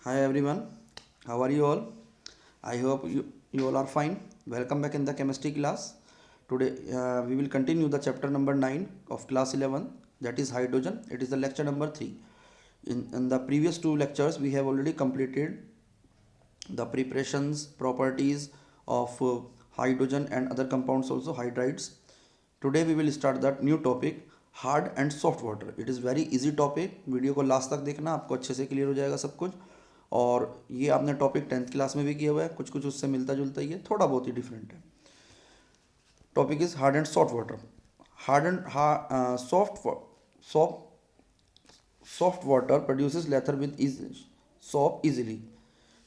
Hi everyone, how are you all? I hope you all are fine. Welcome back in the chemistry class. Today we will continue the chapter number 9 of class 11, that is hydrogen. It is the lecture number 3. In the previous two lectures we have already completed the preparations, properties of hydrogen and other compounds also, hydrides. Today we will start that new topic, hard and soft water. It is very easy topic. Video को last तक देखना, आपको अच्छे से clear हो जाएगा सब कुछ. और ये आपने टॉपिक 10th क्लास में भी किया हुआ है, कुछ कुछ उससे मिलता जुलता ही है, थोड़ा बहुत ही डिफरेंट है. Topic is hard and soft water. Hard and soft water produces लेथर with shop easily.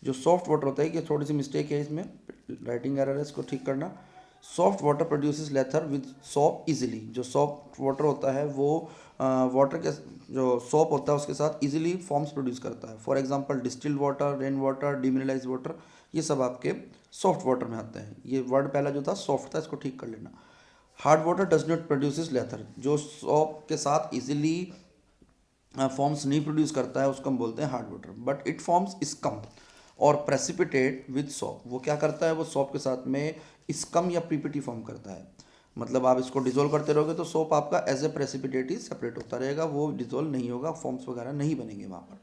जो सॉफ्ट वाटर होता है, कि थोड़ी सी मिस्टेक है इसमें, राइटिंग एरर है, इसको ठीक करना. Soft water produces लेथर with shop easily. जो सॉफ्ट वाटर होता है वो वाटर के जो सॉप होता है उसके साथ इजीली फॉर्म्स प्रोड्यूस करता है. For example distilled water, rain water, demineralize water, ये सब आपके सॉफ्ट वाटर में आते हैं. ये वर्ड पहला जो था सॉफ्ट था, इसको ठीक कर लेना. Hard water does not produces लेथर. जो सॉप के साथ इजीली फॉर्म्स नहीं प्रोड्यूस करता है उसको हम बोलते हैं hard water. But it forms scum और प्रेसिपिटेट विद सॉप. वो क्या करता है, वो सॉप के साथ में स्कम या प्रीपिटी फॉर्म करता है. मतलब आप इसको डिजोल्व करते रहोगे तो सोप आपका एज ए प्रेसिपिटेट ही सेपरेट होता रहेगा, वो डिजोल्व नहीं होगा, फॉर्म्स वगैरह नहीं बनेंगे वहाँ पर.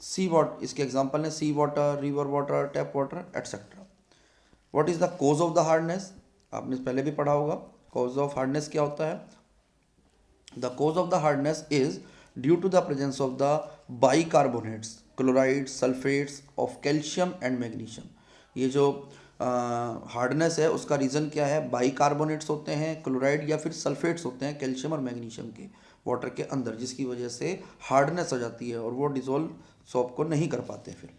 सी वाटर इसके एग्जांपल है, sea water, river water, tap water, etcetera. What is the cause of the hardness? आपने पहले भी पढ़ा होगा. कॉज ऑफ हार्डनेस क्या होता है? The cause of the hardness is due to the presence of the bicarbonates, chloride, sulphates of calcium and magnesium. ये जो हार्डनेस है उसका रीज़न क्या है? बाइकार्बोनेट्स होते हैं, क्लोराइड या फिर सल्फेट्स होते हैं कैल्शियम और मैग्नीशियम के वाटर के अंदर, जिसकी वजह से हार्डनेस हो जाती है और वो डिजोल्व सॉप को नहीं कर पाते. फिर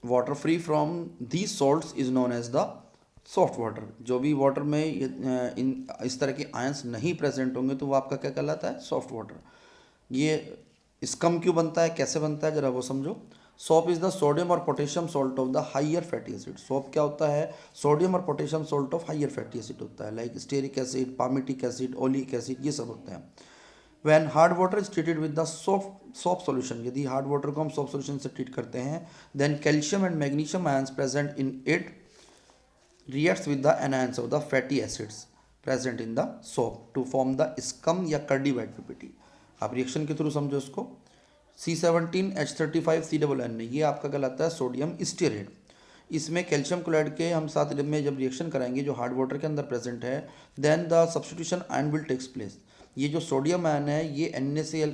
water free from the salts is known as the soft water. जो भी वाटर में इन इस तरह के आयंस नहीं प्रेजेंट होंगे तो वो आपका क्या कहलाता है? Soft water. ये स्कम क्यों बनता है, कैसे बनता है, जरा वो समझो. सोप इज द सोडियम और potassium salt of the higher fatty acid. Soap क्या होता है? सोडियम और potassium salt of higher fatty acid होता है, like stearic acid, palmitic acid, oleic acid, ये सब होते हैं. When hard water is treated with the soap solution. यदि हार्ड वाटर को हम सॉप सॉल्यूशन से ट्रीट करते हैं, then calcium and magnesium ions present in it reacts with the anions of the fatty acids present in the soap to form the scum या curdy white PPT. आप reaction के through समझो इसको. C17H35CNN, ये आपका कहलाता है सोडियम स्टीरेट. इसमें कैल्शियम क्लोराइड के हम साथ में जब रिएक्शन कराएंगे जो हार्ड वाटर के अंदर प्रेजेंट है, then the substitution ion will takes place. ये जो सोडियम आयन है ये NaCl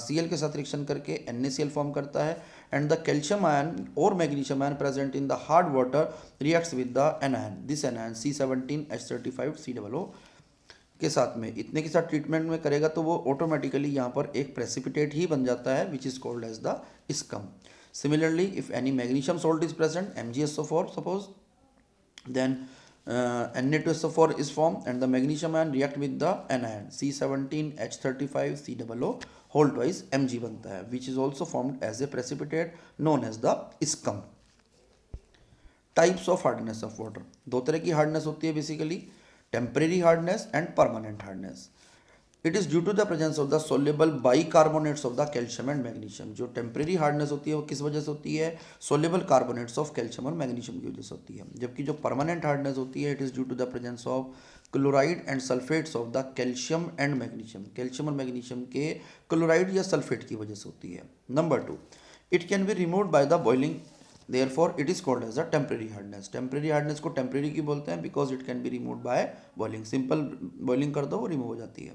Cl के साथ रिएक्शन करके NaCl फॉर्म करता है, and the calcium ion or magnesium ion present in the hard water reacts with the anion, this anion C17H35COO के साथ में. इतने के साथ ट्रीटमेंट में करेगा तो वो ऑटोमेटिकली यहाँ पर एक प्रेसिपिटेट ही बन जाता है, which is called as the scum. Similarly if any magnesium salt is present, MgSO4 suppose, then Na2SO4 is formed and the magnesium ion react with the anion C17H35COO whole twice Mg बनता है, which is also formed as a precipitate known as the scum. Types of hardness of water. दो तरह की hardness होती है basically, temporary hardness and permanent hardness. It is due to the presence of the soluble bicarbonates of the calcium and magnesium. जो temporary hardness होती है वो किस वजह से होती है? सोल्युबल कार्बोनेट्स ऑफ कैल्शियम और मैग्नीशियम की वजह से होती है. जबकि जो परमानेंट हार्डनेस होती है, it is due to the presence of chloride and sulphates of the calcium and magnesium. Calcium और मैग्नीशियम के क्लोराइड या सल्फेट की वजह से होती है. Number 2, it can be removed by the boiling, therefore it is called as a temporary hardness. Temporary hardness को temporary की बोलते हैं because it can be removed by boiling. Simple boiling कर दो वो रिमूव हो जाती है.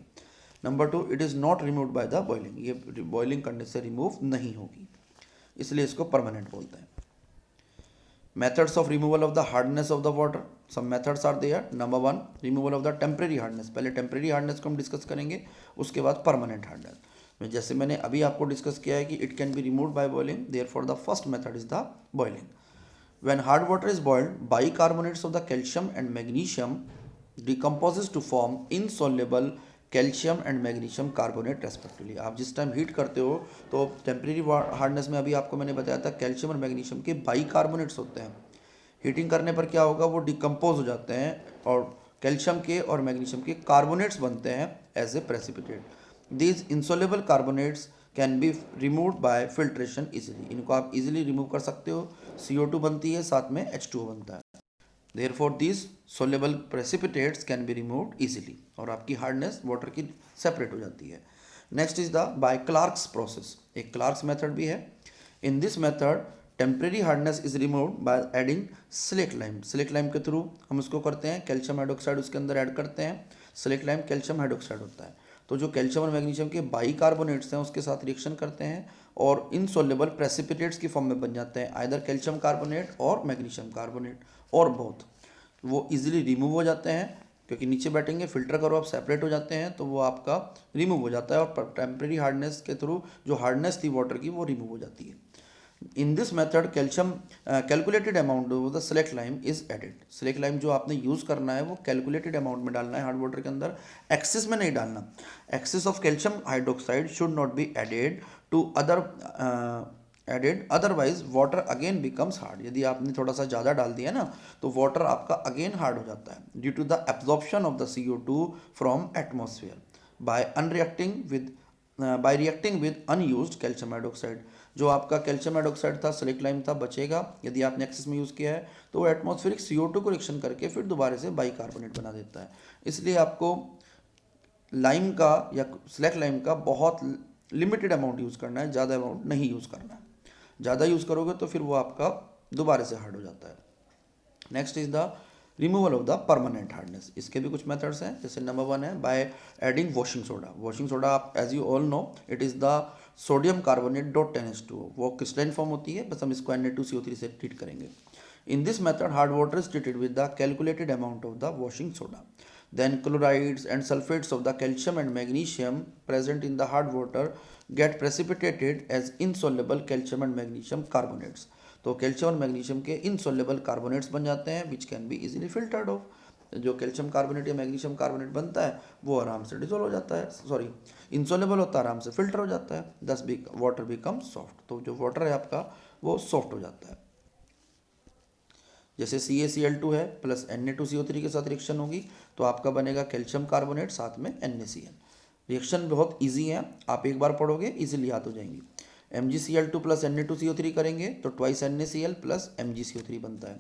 Number 2, it is not removed by the boiling. ये बॉइलिंग करने से रिमूव नहीं होगी, इसलिए इसको परमानेंट बोलते हैं. Methods of removal of the hardness of the water. Some methods are there. Number 1, removal of the temporary hardness. पहले टेम्परेरी हार्डनेस को हम डिस्कस करेंगे, उसके बाद परमानेंट हार्डनेस. जैसे मैंने अभी आपको डिस्कस किया है कि it can be removed by boiling, therefore the first method is the boiling. When hard water is boiled, bicarbonates of the calcium and magnesium decomposes to form insoluble calcium and magnesium carbonate respectively. आप जिस time heat करते हो तो temporary hardness में अभी आपको मैंने बताया था कैल्शियम और मैग्नीशियम के बाइकार्बोनेट्स होते हैं. हीटिंग करने पर क्या होगा, वो डिकम्पोज हो जाते हैं और कैल्शियम के और मैग्नीशियम के कार्बोनेट्स बनते हैं as a precipitate. These insoluble carbonates can be removed by filtration easily, इनको आप इजीली रिमूव कर सकते हो। CO2 बनती है, साथ में H2O बनता है। Therefore these soluble precipitates can be removed easily, और आपकी हार्डनेस वाटर की सेपरेट हो जाती है। Next is the by Clark's process, एक क्लार्क्स मेथड भी है। In this method temporary hardness is removed by adding slaked lime. Slaked lime के थ्रू हम उसको करते हैं, कैल्शियम हाइड्रोक्साइड उसके अंदर ऐड करते हैं। स्लेट लाइम कैल्शियम हाइड्रोक्साइड होता है, तो जो कैल्शियम और मैग्नीशियम के बाइकार्बोनेट्स हैं उसके साथ रिएक्शन करते हैं और इनसोल्युबल प्रेसिपिटेट्स की फॉर्म में बन जाते हैं, आइदर कैल्शियम कार्बोनेट और मैग्नीशियम कार्बोनेट और बोथ। वो इजीली रिमूव हो जाते हैं, क्योंकि नीचे बैठेंगे, फिल्टर करो आप, सेपरेट हो जाते हैं, तो वो आपका रिमूव हो जाता है और टेम्परेरी हार्डनेस के थ्रू जो हार्डनेस थी वाटर की वो रिमूव हो जाती है। In this method calcium calculated amount of the slaked lime is added. Slaked lime जो आपने यूज़ करना है वो कैलकुलेटेड अमाउंट में डालना है हार्ड वाटर के अंदर, एक्सेस में नहीं डालना। Excess of calcium hydroxide should not be added to added, otherwise water again becomes hard. यदि आपने थोड़ा सा ज़्यादा डाल दिया ना तो वाटर आपका अगेन हार्ड हो जाता है due to the absorption of the CO2 from atmosphere by reacting with unused calcium hydroxide. जो आपका कैल्शियम हाइड्रोक्साइड था, सेलेक्ट लाइम था, बचेगा यदि आपने एक्सेस में यूज़ किया है, तो वो एटमॉस्फेरिक CO2 को रिएक्शन करके फिर दोबारा से बाइकार्बोनेट बना देता है। इसलिए आपको लाइम का या सेलेक्ट लाइम का बहुत लिमिटेड अमाउंट यूज़ करना है, ज़्यादा अमाउंट नहीं यूज़ करना है। ज़्यादा यूज़ करोगे तो फिर वो आपका दोबारा से हार्ड हो जाता है। Next is the removal of the permanent hardness. इसके भी कुछ मेथड्स हैं, जैसे नंबर 1 है by adding washing soda. Washing soda आप as you all know it is the sodium carbonate .10H2O। वो क्रिस्टलाइन फॉर्म होती है, बस हम इसको Na2CO3 से ट्रीट करेंगे। इन this method hard water is treated with the calculated amount of the washing soda. Then chlorides and sulfates of the calcium and magnesium present in the hard water get precipitated as insoluble calcium and magnesium carbonates। तो calcium और magnesium के insoluble carbonates बन जाते हैं which can be easily filtered of. जो calcium carbonate या magnesium carbonate बनता है वो आराम से डिसोल्व हो जाता है, सॉरी इनसोल्युबल होता है, आराम से फिल्टर हो जाता है, दस वाटर बिकम सॉफ्ट। तो जो वाटर है आपका वो सॉफ्ट हो जाता है। जैसे CaCl2 है प्लस Na2CO3 के साथ रिएक्शन होगी तो आपका बनेगा कैल्शियम कार्बोनेट साथ में NaCl। रिएक्शन बहुत इजी है, आप एक बार पढ़ोगे इजीली याद हो जाएंगी। MgCl2 प्लस Na2CO3 करेंगे तो ट्वाइस NaCl प्लस MgCO3 बनता है।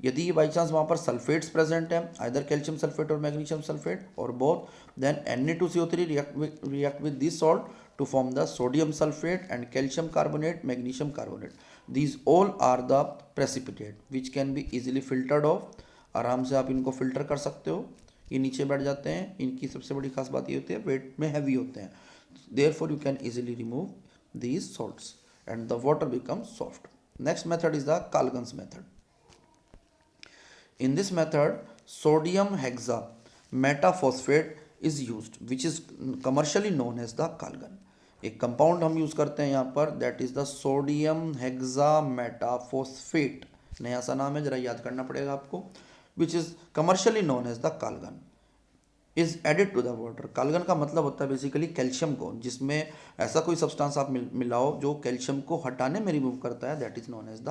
यदि बाई चांस वहाँ पर सल्फेट्स प्रेजेंट है, आइदर कैल्शियम सल्फेट और मैग्नीशियम सल्फेट और both, then Na2CO3 react with this salt to form the sodium sulfate and calcium carbonate, magnesium carbonate. These all are the precipitate which can be easily filtered off। आराम से आप इनको filter कर सकते हो, ये नीचे बैठ जाते हैं। इनकी सबसे बड़ी खास बात ये होती है वेट में हैवी होते हैं, therefore you can easily remove these salts and the water becomes soft। Next method is the Kalgan's method। In this method, sodium hexametaphosphate is used, which is commercially known as the Kalgan। एक compound हम use करते हैं यहाँ पर, that is the sodium hexametaphosphate. नया सा नाम है, जरा याद करना पड़ेगा आपको। Which is commercially known as the Calgon is added to the water. Calgon का मतलब होता है बेसिकली कैल्शियम को, जिसमें ऐसा कोई सब्सटेंस आप मिलाओ जो कैल्शियम को हटाने में रिमूव करता है, that is known as the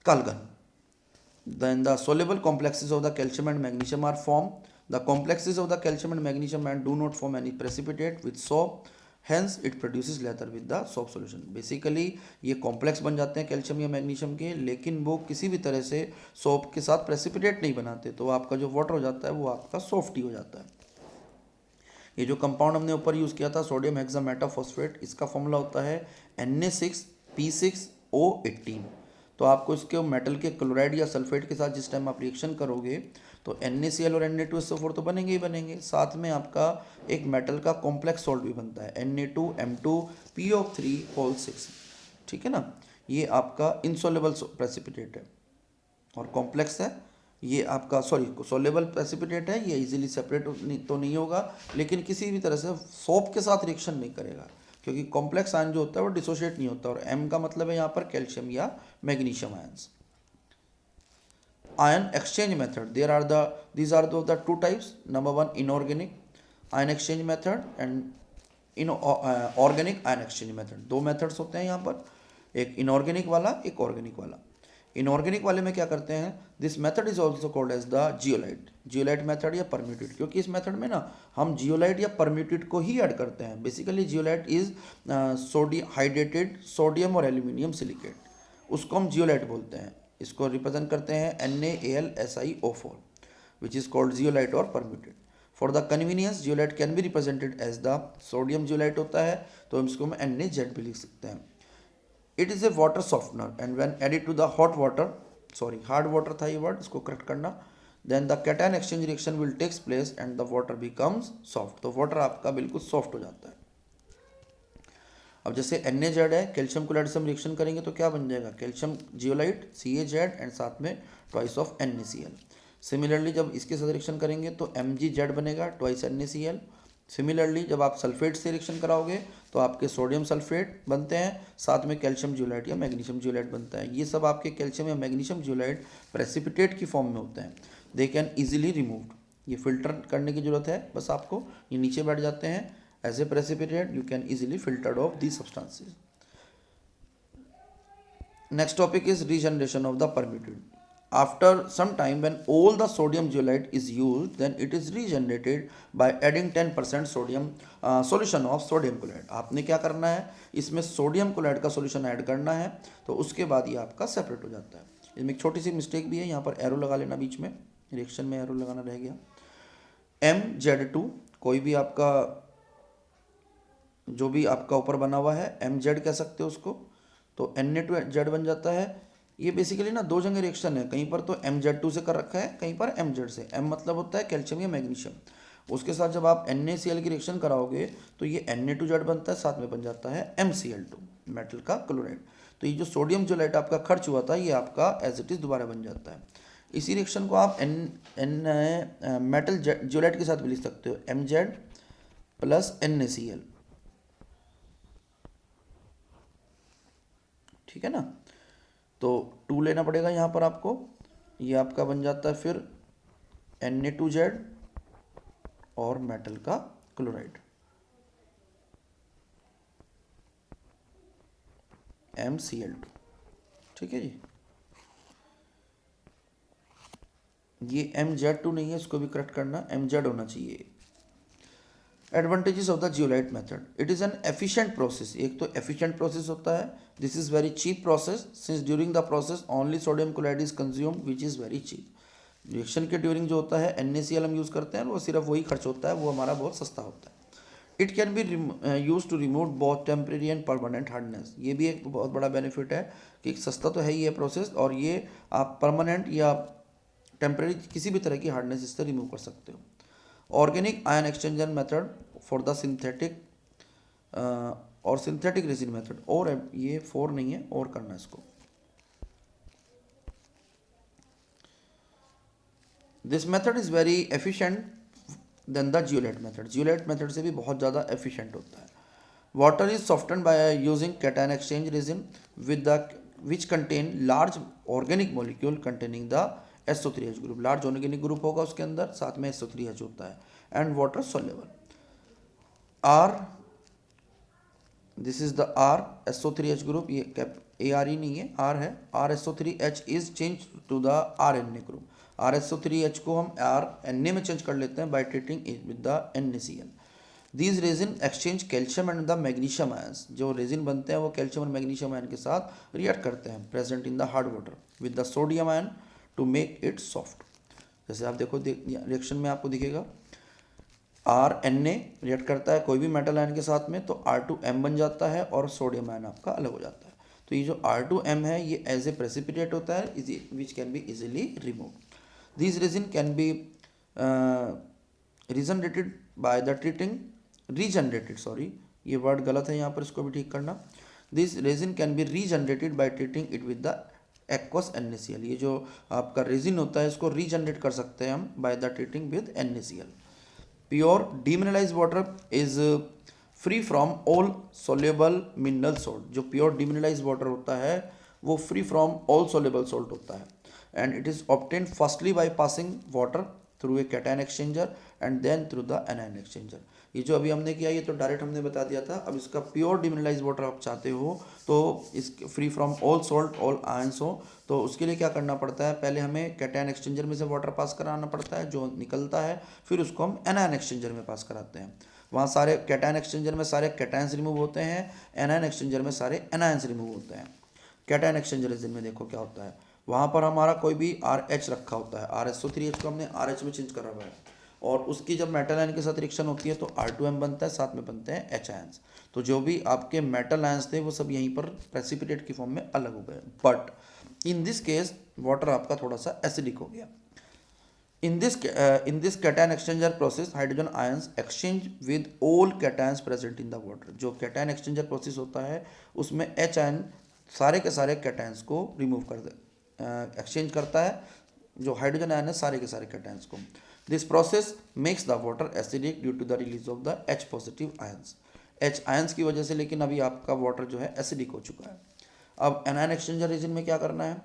Calgon. Then the soluble complexes of the calcium and magnesium are formed। The complexes of the calcium and magnesium and do not form any precipitate with soap, hence it produces lather with the soap solution। Basically ये complex बन जाते हैं calcium या magnesium के, लेकिन वो किसी भी तरह से सोप के साथ प्रेसिपिटेट नहीं बनाते, तो आपका जो वाटर हो जाता है वो आपका सॉफ्ट ही हो जाता है। ये जो कंपाउंड हमने ऊपर यूज़ किया था सोडियम हेक्सामेटाफॉस्फेट, इसका फॉर्मूला होता है Na6P6O18। तो आपको इसके मेटल के क्लोराइड या सल्फेट के साथ जिस टाइम आप रिएक्शन करोगे तो NaCl और Na2SO4 तो बनेंगे ही बनेंगे, साथ में आपका एक मेटल का कॉम्प्लेक्स सॉल्ट भी बनता है Na2M2PO3 6। ठीक है ना, ये आपका इनसोल्युबल प्रेसिपिटेट है और कॉम्प्लेक्स है। ये आपका सोलेबल प्रेसिपिटेट है, ये इजीली सेपरेट तो नहीं होगा, लेकिन किसी भी तरह से सोप के साथ रिएक्शन नहीं करेगा, क्योंकि कॉम्प्लेक्स आयन जो होता है वो डिसोशिएट नहीं होता। और M का मतलब है यहाँ पर कैल्शियम या magnesium ions. Ion exchange method, these are the two types। Number 1 inorganic ion exchange method and organic ion exchange method. दो मेथड्स होते हैं यहाँ पर, एक इनऑर्गेनिक वाला एक ऑर्गेनिक वाला। इनऑर्गेनिक वाले में क्या करते हैं, this method is also called as the zeolite method या परम्यूटेड, क्योंकि इस मेथड में ना हम जियोलाइट या परम्यूटेड को ही ऐड करते हैं। Basically zeolite is sodium hydrated sodium और एल्यूमिनियम सिलिकेट, उसको हम जियोलाइट बोलते हैं। इसको रिप्रेजेंट करते हैं NaAlSiO4 which is called zeolite और permutit. For the convenience zeolite can be represented as the sodium zeolite होता है, तो हम इसको Na भी लिख सकते हैं। It is a water softener and when added to the hard water था ये वर्ड, इसको करेक्ट करना। Then the cation exchange reaction will takes place and the water becomes soft, तो वाटर आपका बिल्कुल सॉफ्ट हो जाता है। अब जैसे NaZ है, कैल्शियम क्लोराइड से हम रिएक्शन करेंगे तो क्या बन जाएगा, कैल्शियम जियोलाइट CaZ एंड साथ में ट्वाइस ऑफ NaCl। सिमिलरली जब इसके साथ रिएक्शन करेंगे तो MgZ बनेगा ट्वाइस NaCl। सिमिलरली जब आप सल्फेट से रिएक्शन कराओगे तो आपके सोडियम सल्फेट बनते हैं, साथ में कैल्शियम जियोलाइट या मैग्नीशियम जियोलाइट बनता है। ये सब आपके कैल्शियम या मैग्नीशियम जियोलाइट प्रेसिपिटेट की फॉर्म में होते हैं, दे कैन ईजिली रिमूव्ड। ये फिल्टर करने की जरूरत है बस आपको, ये नीचे बैठ जाते हैं as a precipitate, you can easily filtered off the substances. Next topic is regeneration of the permutit. After some time when all the sodium zeolite is used, then it is regenerated by adding 10% sodium solution of sodium chloride। आपने क्या करना है, इसमें sodium chloride का solution add करना है, तो उसके बाद ये आपका सेपरेट हो जाता है। इसमें एक छोटी सी मिस्टेक भी है, यहाँ पर एरो लगा लेना बीच में, रिएक्शन में एरो लगाना रह गया। MZ2 कोई भी आपका जो भी आपका ऊपर बना हुआ है MZ कह सकते हो उसको, तो Na2Z बन जाता है। ये बेसिकली ना दो जगह रिएक्शन है, कहीं पर तो MZ2 से कर रखा है, कहीं पर MZ से। M मतलब होता है कैल्शियम या मैग्नीशियम, उसके साथ जब आप NaCl की रिएक्शन कराओगे तो ये Na2Z बनता है, साथ में बन जाता है MCl2 मेटल का क्लोराइड। तो ये जो सोडियम जियोलाइट आपका खर्च हुआ था ये आपका एज इट इज दोबारा बन जाता है। इसी रिएक्शन को आप मेटल जियोलाइट के साथ भी लिख सकते हो, MZ प्लस NaCl, ठीक है ना। तो 2 लेना पड़ेगा यहाँ पर आपको, ये आपका बन जाता है फिर Na2Z और मेटल का क्लोराइड MCl2, ठीक है जी। ये MZ2 नहीं है, इसको भी करेक्ट करना, MZ होना चाहिए। Advantages of the zeolite method, it is an efficient process. एक तो एफिशिएंट प्रोसेस होता है, this is very cheap process since during the process only sodium chloride is consumed which is very cheap. Reaction के during जो होता है NaCl हम use करते हैं, वो सिर्फ वही खर्च होता है, वो हमारा बहुत सस्ता होता है। It can be use to remove both temporary and permanent hardness, ये भी एक बहुत बड़ा बेनिफिट है कि सस्ता तो है ही है प्रोसेस, और ये आप परमानेंट या टेम्परेरी किसी भी तरह की हार्डनेस इससे रिमूव कर सकते हो। Organic ion exchanger method for the synthetic और सिंथेटिक रेजिन मेथड, और ये 4 नहीं है, और करना इसको। This method is very efficient then the zeolite method, zeolite method से भी बहुत ज़्यादा एफिशिएंट होता है। Water is soften by using cation exchange resin with the which contain large organic molecule containing the SO3H group, large organic group होगा उसके अंदर, साथ में SO3H होता है, and water soluble. R, this is the R SO3H group, ये ARE नहीं है, R है, R SO3H is change to the RNA group. R SO3H को हम RNA में चेंज कर लेते हैं by treating it with the NaCl। These resin exchange calcium and the magnesium ions, जो रेजिन बनते हैं वो कैल्शियम और मैग्नीशियम आयन के साथ रिएक्ट करते हैं present in the hard water with the sodium ion to make it soft. जैसे आप देखो रिएक्शन में आपको दिखेगा RNA रिएक्ट करता है कोई भी मेटल आयन के साथ में, तो R2M बन जाता है और सोडियम आयन आपका अलग हो जाता है। तो ये जो R2M है ये एज ए प्रेसिपिटेट होता है which can be easily remove. This resin can be regenerated bye the treating regenerated, sorry ये वर्ड गलत है यहाँ पर, इसको भी ठीक करना। This resin can be regenerated by treating it with the aqueous NaCl, ये जो आपका रेजिन होता है इसको रीजनरेट कर सकते हैं हम by the treating with NaCl। Pure demineralized water is free from all soluble mineral salt, जो प्योर डीमिनरलाइज्ड वाटर होता है वो free from all soluble salt होता है, and it is obtained firstly by passing water through a cation exchanger and then through the anion exchanger. ये जो अभी हमने किया ये तो डायरेक्ट हमने बता दिया था। अब इसका प्योर डिमिनरलाइज वाटर आप चाहते हो तो इस free from all salt all ions हो, तो उसके लिए क्या करना पड़ता है, पहले हमें कैटायन एक्सचेंजर में से वाटर पास कराना पड़ता है जो निकलता है, फिर उसको हम एनायन एक्सचेंजर में पास कराते हैं। वहाँ सारे कैटायन एक्सचेंजर में सारे कैटायंस रिमूव होते हैं, एनायन एक्सचेंजर में सारे एनायंस रिमूव होते हैं। कैटायन एक्सचेंजर रीजन में देखो क्या होता है, वहाँ पर हमारा कोई भी आर एच रखा होता है, RSO3H को हमने RH में चेंज करा हुआ है, और उसकी जब मेटल आयन के साथ रिएक्शन होती है तो R2M बनता है, साथ में बनते हैं H आयंस। तो जो भी आपके मेटल आयंस थे वो सब यहीं पर प्रेसिपिटेट की फॉर्म में अलग हो गए, but in this case water आपका थोड़ा सा एसिडिक हो गया। In this cation exchanger process, hydrogen ions exchange with all cations present in the water। जो cation exchanger process होता है उसमें H ion सारे के सारे cations को रिमूव कर दे एक्सचेंज करता है, जो हाइड्रोजन आयन है सारे के सारे cations को। This process makes the water acidic due to the release of the H positive ions. H ions की वजह से लेकिन अभी आपका वाटर जो है एसिडिक हो चुका है। अब एनायन एक्सचेंजर रीजन में क्या करना है,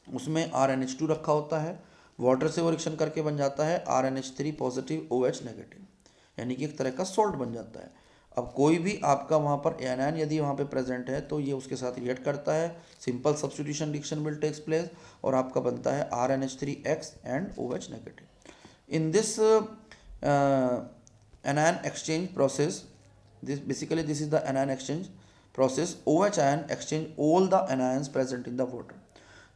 उसमें RnH2 रखा होता है, वाटर से वो रिएक्शन करके बन जाता है RnH3 पॉजिटिव OH नेगेटिव, यानी कि एक तरह का सॉल्ट बन जाता है। अब कोई भी आपका वहाँ पर एनायन यदि वहाँ पे प्रेजेंट है तो ये उसके साथ रिएक्ट करता है, simple substitution reaction will takes place और आपका बनता है RnH3X and OH negative. In this anion exchange process, this is the anion exchange process, OH ion exchange all the anions present in the water।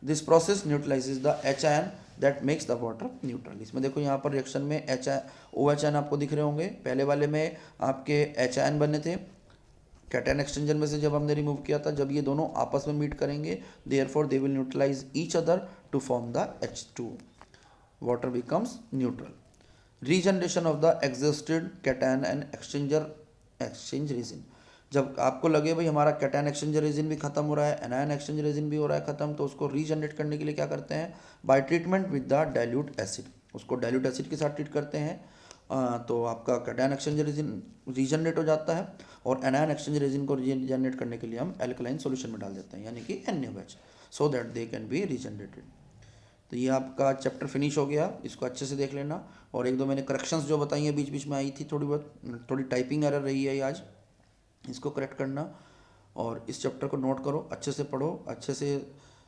This process न्यूट्रलाइजेज the H ion that makes the water neutral. इसमें देखो यहाँ पर reaction में OH ion आपको दिख रहे होंगे, पहले वाले में आपके H आयन बने थे, कैटायन एक्सचेंजर में से जब हमने रिमूव किया था, जब ये दोनों आपस में मीट करेंगे therefore they will neutralize each other to form the H2, water becomes neutral. Regeneration of the exhausted cation and exchange resin, जब आपको लगे भाई हमारा कैटायन एक्सचेंजर रेजिन भी खत्म हो रहा है, एनायन एक्सचेंजर रेजिन भी हो रहा है खत्म, तो उसको रीजनरेट करने के लिए क्या करते हैं, bye treatment with the dilute acid, उसको डाइल्यूट एसिड के साथ ट्रीट करते हैं। तो आपका कैटायन एक्सचेंजर रेजिन रीजनरेट हो जाता है, और एनायन एक्सचेंजर रेजिन को रीजनरेट करने के लिए हम एल्कलाइन सॉल्यूशन में डाल देते हैं, यानी कि NaOH, so that they can be regenerated. तो ये आपका चैप्टर फिनिश हो गया, इसको अच्छे से देख लेना। और एक दो मैंने करेक्शंस जो बताई हैं बीच बीच में आई थी, थोड़ी बहुत थोड़ी टाइपिंग एरर रही है आज, इसको करेक्ट करना। और इस चैप्टर को नोट करो, अच्छे से पढ़ो, अच्छे से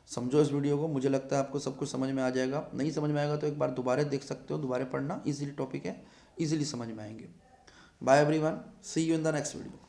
समझो इस वीडियो को। मुझे लगता है आपको सब कुछ समझ में आ जाएगा, नहीं समझ में आएगा तो एक बार दोबारा देख सकते हो, दोबारा पढ़ना, इजीली टॉपिक है, इजीली समझ में आएंगे। Bye everyone, see you in the next video.